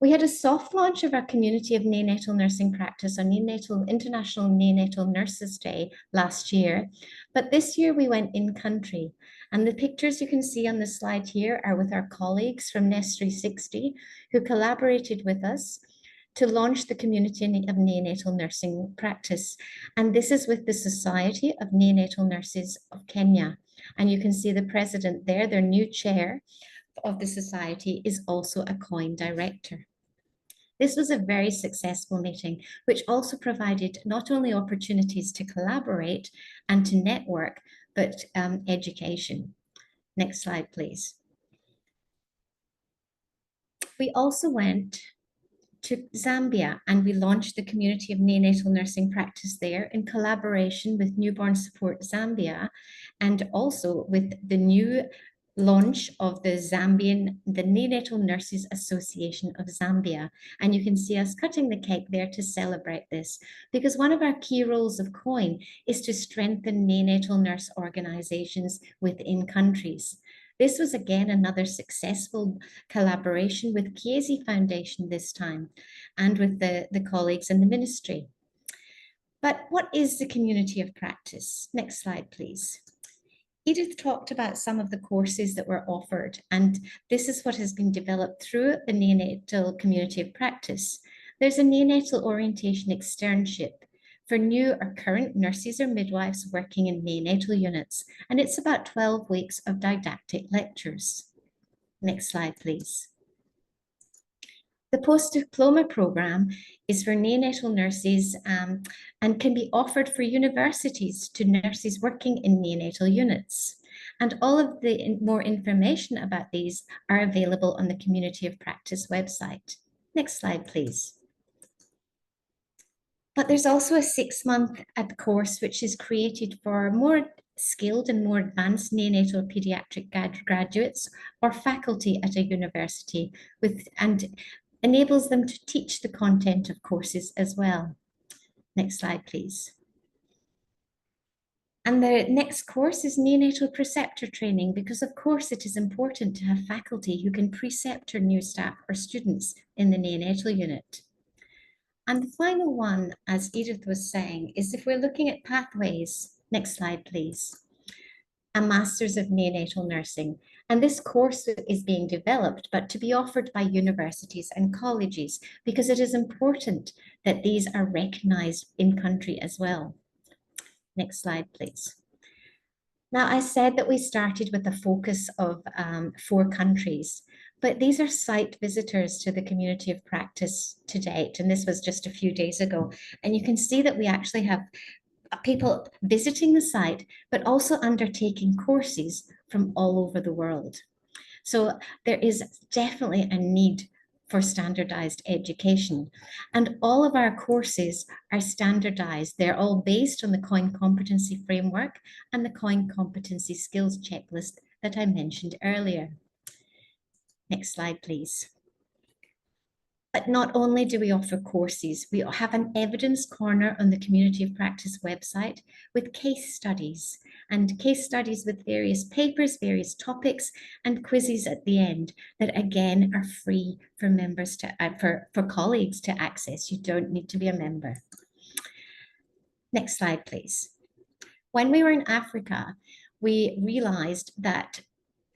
We had a soft launch of our community of neonatal nursing practice on International Neonatal Nurses Day last year, but this year we went in country. And the pictures you can see on the slide here are with our colleagues from Nest 360 who collaborated with us to launch the community of neonatal nursing practice. And this is with the Society of Neonatal Nurses of Kenya. And you can see the president there, their new chair of the society is also a COIN director. This was a very successful meeting, which also provided not only opportunities to collaborate and to network, but education. Next slide, please. We also went to Zambia and we launched the community of neonatal nursing practice there in collaboration with Newborn Support Zambia, and also with the new launch of the Neonatal Nurses Association of Zambia. And you can see us cutting the cake there to celebrate this, because one of our key roles of COIN is to strengthen neonatal nurse organizations within countries. This was again another successful collaboration with Chiesi Foundation this time, and with the colleagues in the ministry. But what is the community of practice? Next slide, please. Edith talked about some of the courses that were offered, and this is what has been developed through the neonatal community of practice. There's a neonatal orientation externship for new or current nurses or midwives working in neonatal units, and it's about 12 weeks of didactic lectures. Next slide, please. The post-diploma program is for neonatal nurses and can be offered for universities to nurses working in neonatal units. And all of the more information about these are available on the Community of Practice website. Next slide, please. But there's also a 6-month course which is created for more skilled and more advanced neonatal pediatric graduates or faculty at a university, and enables them to teach the content of courses as well. Next slide, please. And the next course is neonatal preceptor training, because of course it is important to have faculty who can preceptor new staff or students in the neonatal unit. And the final one, as Edith was saying, is if we're looking at pathways. Next slide, please. A Masters of Neonatal Nursing. And this course is being developed, but to be offered by universities and colleges, because it is important that these are recognized in country as well. Next slide, please. Now, I said that we started with a focus of 4 countries, but these are site visitors to the community of practice to date. And this was just a few days ago. And you can see that we actually have people visiting the site, but also undertaking courses from all over the world. So there is definitely a need for standardized education. And all of our courses are standardized. They're all based on the COIN competency framework and the COIN competency skills checklist that I mentioned earlier. Next slide, please. But not only do we offer courses, we have an evidence corner on the Community of Practice website with case studies, and case studies with various papers, various topics, and quizzes at the end that again are free for members to, for colleagues to access. You don't need to be a member. Next slide, please. When we were in Africa, we realized that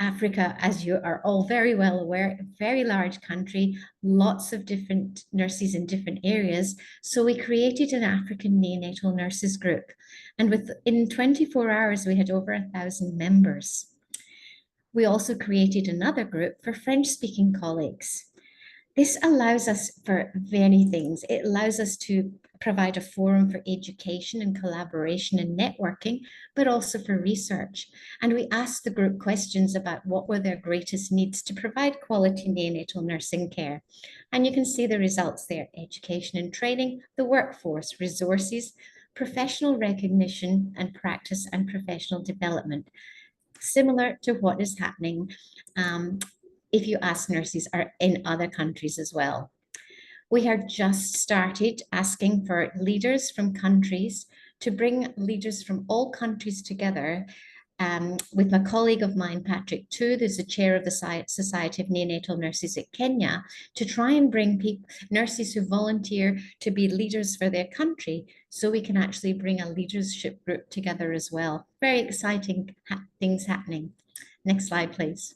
Africa, as you are all very well aware, a very large country, lots of different nurses in different areas. So we created an African neonatal nurses group. And within 24 hours, we had over 1,000 members. We also created another group for French-speaking colleagues. This allows us for many things. It allows us to provide a forum for education and collaboration and networking, but also for research. And we asked the group questions about what were their greatest needs to provide quality neonatal nursing care. And you can see the results there: education and training, the workforce, resources, professional recognition, and practice and professional development. Similar to what is happening if you ask nurses are in other countries as well. We have just started asking for leaders from countries to bring leaders from all countries together with my colleague of mine, Patrick Tu, who's the chair of the Society of Neonatal Nurses at Kenya, to try and bring nurses who volunteer to be leaders for their country, so we can actually bring a leadership group together as well. Very exciting things happening. Next slide, please.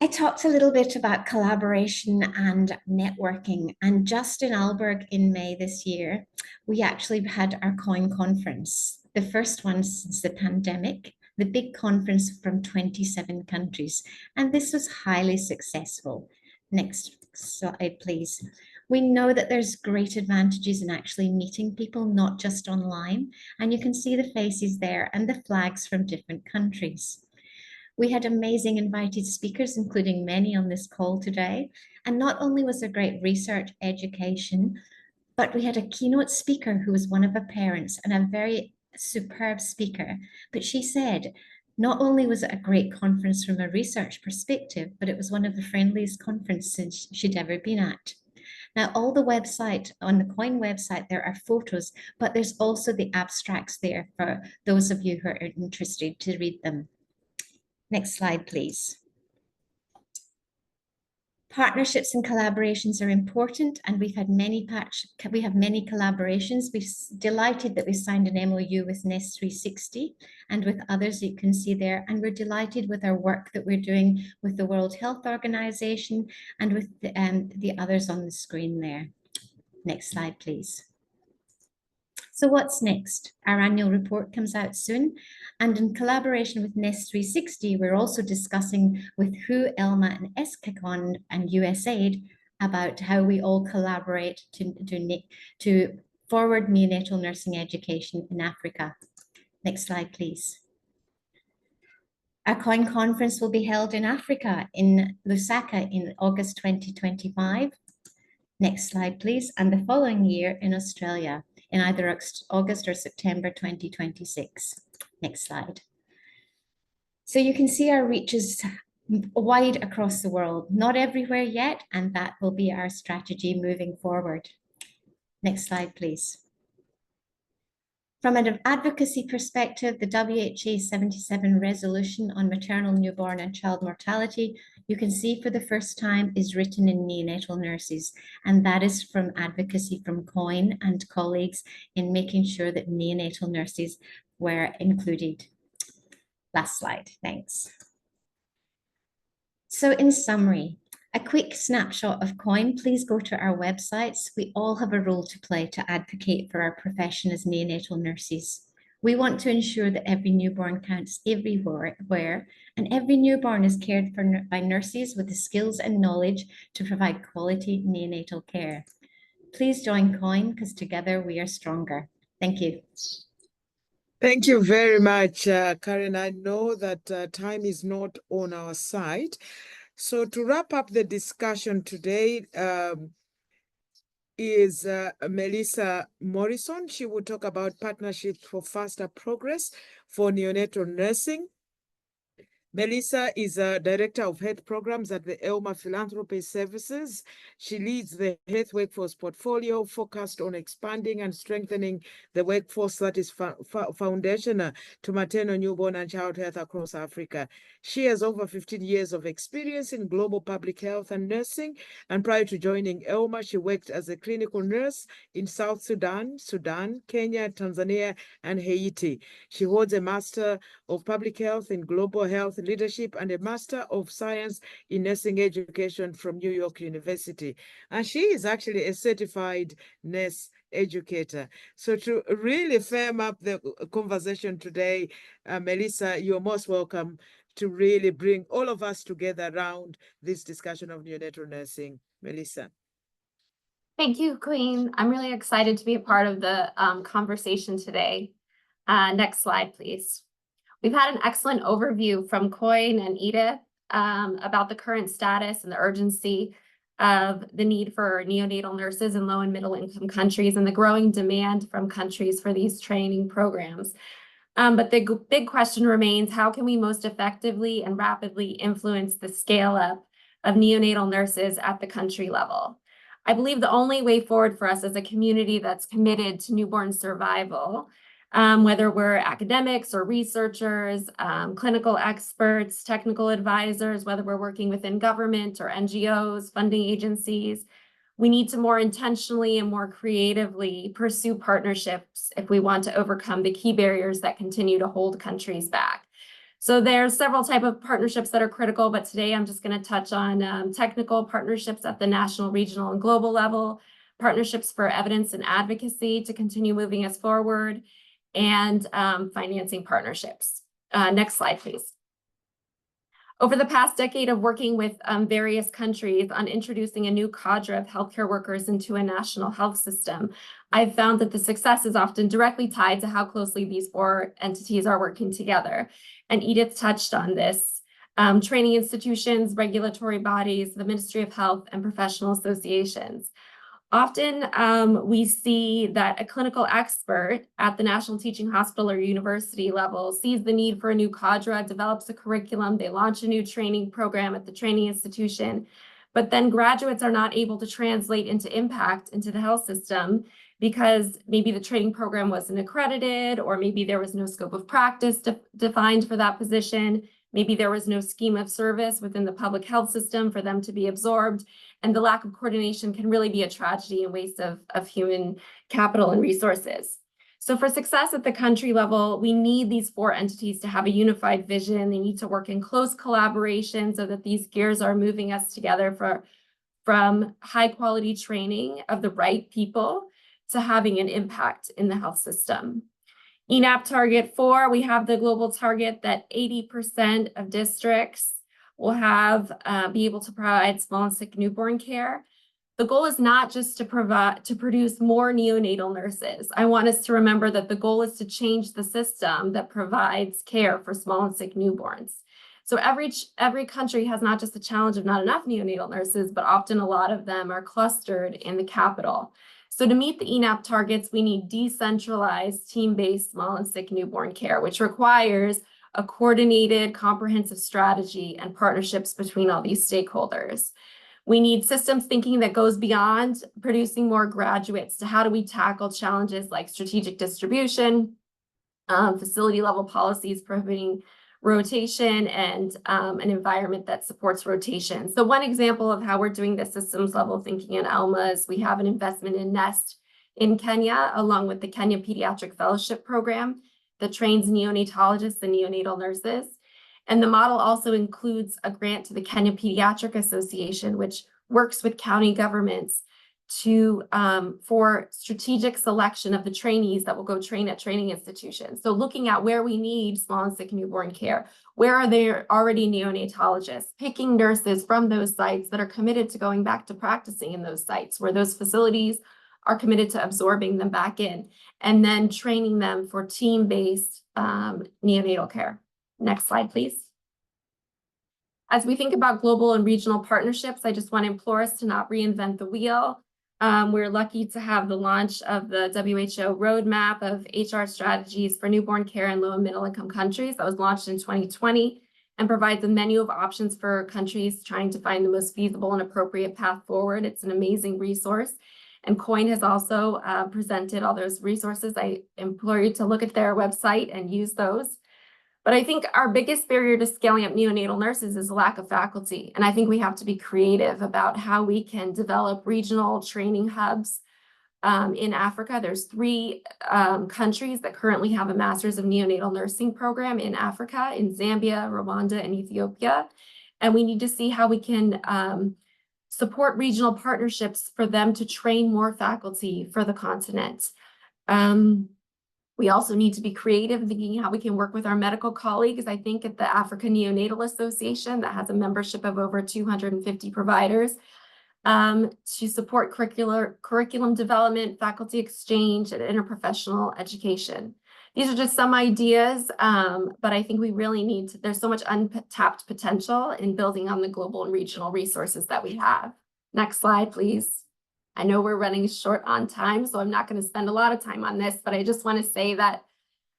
I talked a little bit about collaboration and networking, and just in Aalborg in May this year, we actually had our COIN conference, the first one since the pandemic, the big conference from 27 countries, and this was highly successful. Next slide, please. We know that there's great advantages in actually meeting people, not just online. And you can see the faces there and the flags from different countries. We had amazing invited speakers, including many on this call today. And not only was there great research, education, but we had a keynote speaker who was one of our parents and a very superb speaker. But she said, not only was it a great conference from a research perspective, but it was one of the friendliest conferences she'd ever been at. Now, all the website, on the COIN website, there are photos, but there's also the abstracts there for those of you who are interested to read them. Next slide, please. Partnerships and collaborations are important, and we have many collaborations. We're delighted that we signed an MOU with Nest 360 and with others you can see there, and we're delighted with our work that we're doing with the World Health Organization and with the others on the screen there. Next slide, please. So what's next? Our annual report comes out soon, and in collaboration with Nest 360, we're also discussing with WHO, ELMA, and ESCACON and USAID about how we all collaborate to forward neonatal nursing education in Africa. Next slide, please. Our COIN conference will be held in Africa, in Lusaka, in August 2025. Next slide, please. And the following year in Australia, in either August or September 2026. Next slide. So you can see our reach is wide across the world, not everywhere yet, and that will be our strategy moving forward. Next slide, please. From an advocacy perspective, the WHA 77 resolution on maternal, newborn, and child mortality, you can see for the first time is written in neonatal nurses, and that is from advocacy from COIN and colleagues in making sure that neonatal nurses were included. Last slide, thanks. So in summary, a quick snapshot of COIN. Please go to our websites. We all have a role to play to advocate for our profession as neonatal nurses. We want to ensure that every newborn counts everywhere, and every newborn is cared for by nurses with the skills and knowledge to provide quality neonatal care. Please join COIN, because together we are stronger. Thank you. Thank you very much, Karen. I know that time is not on our side. So to wrap up the discussion today is Melissa Morrison. She will talk about partnerships for faster progress for neonatal nursing. Melissa is a Director of Health Programs at the ELMA Philanthropy Services. She leads the Health Workforce portfolio focused on expanding and strengthening the workforce that is foundational to maternal, newborn, and child health across Africa. She has over 15 years of experience in global public health and nursing, and prior to joining ELMA, she worked as a clinical nurse in South Sudan, Kenya, Tanzania, and Haiti. She holds a Master of Public Health in Global Health Leadership and a Master of Science in Nursing Education from New York University. And she is actually a certified nurse educator. So to really firm up the conversation today, Melissa, you're most welcome to really bring all of us together around this discussion of neonatal nursing. Melissa. Thank you, Queen. I'm really excited to be a part of the conversation today. Next slide, please. We've had an excellent overview from COIN and Edith about the current status and the urgency of the need for neonatal nurses in low and middle income countries and the growing demand from countries for these training programs. But the big question remains, how can we most effectively and rapidly influence the scale up of neonatal nurses at the country level? I believe the only way forward for us as a community that's committed to newborn survival, whether we're academics or researchers, clinical experts, technical advisors, whether we're working within government or NGOs, funding agencies, we need to more intentionally and more creatively pursue partnerships if we want to overcome the key barriers that continue to hold countries back. So there's several types of partnerships that are critical, but today I'm just going to touch on technical partnerships at the national, regional, and global level, partnerships for evidence and advocacy to continue moving us forward, and financing partnerships. Next slide, please. Over the past decade of working with various countries on introducing a new cadre of healthcare workers into a national health system, I've found that the success is often directly tied to how closely these four entities are working together. And Edith touched on this. Training institutions, regulatory bodies, the Ministry of Health, and professional associations. Often we see that a clinical expert at the national teaching hospital or university level sees the need for a new cadre, develops a curriculum, they launch a new training program at the training institution, but then graduates are not able to translate into impact into the health system because maybe the training program wasn't accredited, or maybe there was no scope of practice defined for that position. Maybe there was no scheme of service within the public health system for them to be absorbed. And the lack of coordination can really be a tragedy and waste of human capital and resources. So for success at the country level, we need these four entities to have a unified vision. They need to work in close collaboration so that these gears are moving us together from high quality training of the right people to having an impact in the health system. ENAP target 4, we have the global target that 80% of districts will be able to provide small and sick newborn care. The goal is not just to produce more neonatal nurses. I want us to remember that the goal is to change the system that provides care for small and sick newborns. So every country has not just the challenge of not enough neonatal nurses, but often a lot of them are clustered in the capital. So to meet the ENAP targets, we need decentralized, team-based small and sick newborn care, which requires a coordinated, comprehensive strategy and partnerships between all these stakeholders. We need systems thinking that goes beyond producing more graduates to how do we tackle challenges like strategic distribution, facility level policies prohibiting rotation, and an environment that supports rotation. So one example of how we're doing this systems level thinking in ALMA is we have an investment in NEST in Kenya, along with the Kenya Pediatric Fellowship Program that trains neonatologists and neonatal nurses. And the model also includes a grant to the Kenya Pediatric Association, which works with county governments for strategic selection of the trainees that will go train at training institutions. So looking at where we need small and sick newborn care, where are there already neonatologists, picking nurses from those sites that are committed to going back to practicing in those sites, where those facilities are committed to absorbing them back in, and then training them for team-based neonatal care. Next slide, please. As we think about global and regional partnerships, I just want to implore us to not reinvent the wheel. We're lucky to have the launch of the WHO roadmap of HR strategies for newborn care in low and middle income countries that was launched in 2020 and provides a menu of options for countries trying to find the most feasible and appropriate path forward. It's an amazing resource. And COIN has also presented all those resources. I implore you to look at their website and use those. But I think our biggest barrier to scaling up neonatal nurses is a lack of faculty. And I think we have to be creative about how we can develop regional training hubs in Africa. There's 3 countries that currently have a Master's of Neonatal Nursing program in Africa, in Zambia, Rwanda, and Ethiopia. And we need to see how we can support regional partnerships for them to train more faculty for the continent. We also need to be creative, thinking how we can work with our medical colleagues. I think at the African Neonatal Association, that has a membership of over 250 providers, to support curriculum development, faculty exchange, and interprofessional education. These are just some ideas, but I think we really need to, there's so much untapped potential in building on the global and regional resources that we have. Next slide, please. I know we're running short on time, so I'm not going to spend a lot of time on this, but I just want to say that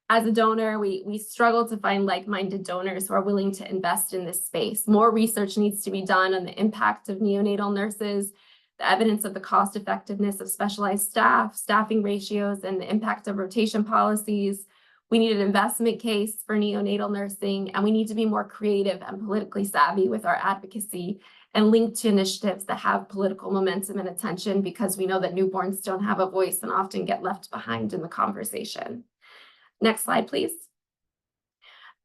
as a donor, we struggle to find like-minded donors who are willing to invest in this space. More research needs to be done on the impact of neonatal nurses, the evidence of the cost effectiveness of specialized staff, staffing ratios, and the impact of rotation policies. We need an investment case for neonatal nursing, and we need to be more creative and politically savvy with our advocacy and linked to initiatives that have political momentum and attention, because we know that newborns don't have a voice and often get left behind in the conversation. Next slide, please.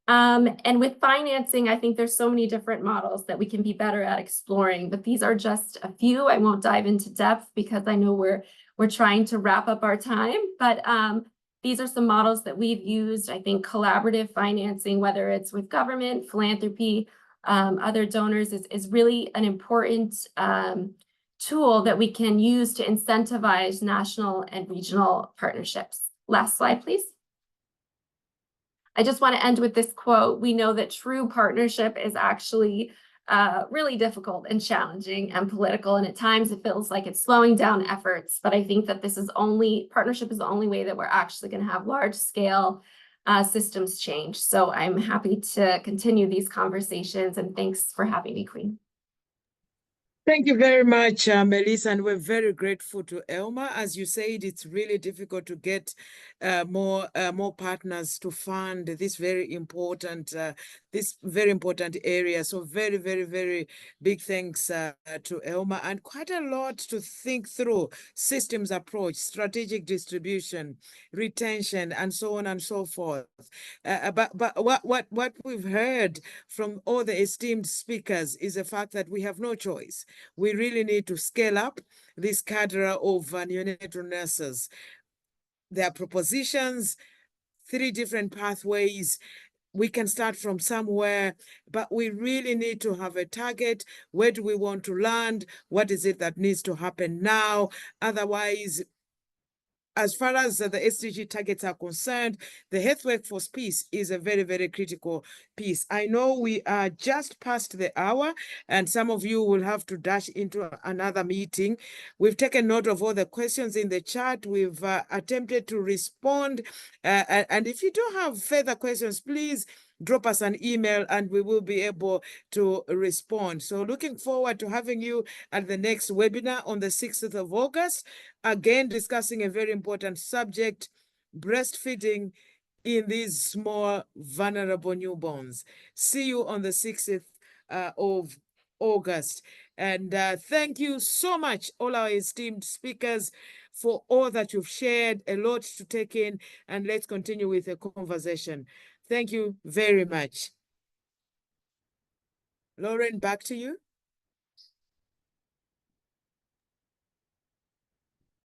And with financing, I think there's so many different models that we can be better at exploring, but these are just a few. I won't dive into depth because I know we're trying to wrap up our time, but these are some models that we've used. I think collaborative financing, whether it's with government, philanthropy, other donors is really an important tool that we can use to incentivize national and regional partnerships. Last slide, please. I just want to end with this quote. We know that true partnership is actually really difficult and challenging and political, and at times it feels like it's slowing down efforts. But I think that partnership is the only way that we're actually going to have large scale systems change. So I'm happy to continue these conversations, and thanks for having me, Queen. Thank you very much, Melissa, and we're very grateful to Elma. As you said, it's really difficult to get more partners to fund this very important area. So very, very, very big thanks to Elma, and quite a lot to think through: systems approach, strategic distribution, retention, and so on and so forth. But what we've heard from all the esteemed speakers is the fact that we have no choice. We really need to scale up this cadre of neonatal nurses. There are propositions, 3 different pathways. We can start from somewhere, but we really need to have a target. Where do we want to land? What is it that needs to happen now? Otherwise, as far as the SDG targets are concerned, the health workforce piece is a very, very critical piece. I know we are just past the hour, and some of you will have to dash into another meeting. We've taken note of all the questions in the chat. We've attempted to respond. And if you do have further questions, please drop us an email and we will be able to respond. So looking forward to having you at the next webinar on the 6th of August, again discussing a very important subject: breastfeeding in these small, vulnerable newborns. See you on the 6th of August. And thank you so much, all our esteemed speakers, for all that you've shared. A lot to take in, and let's continue with the conversation. Thank you very much. Lauren, back to you.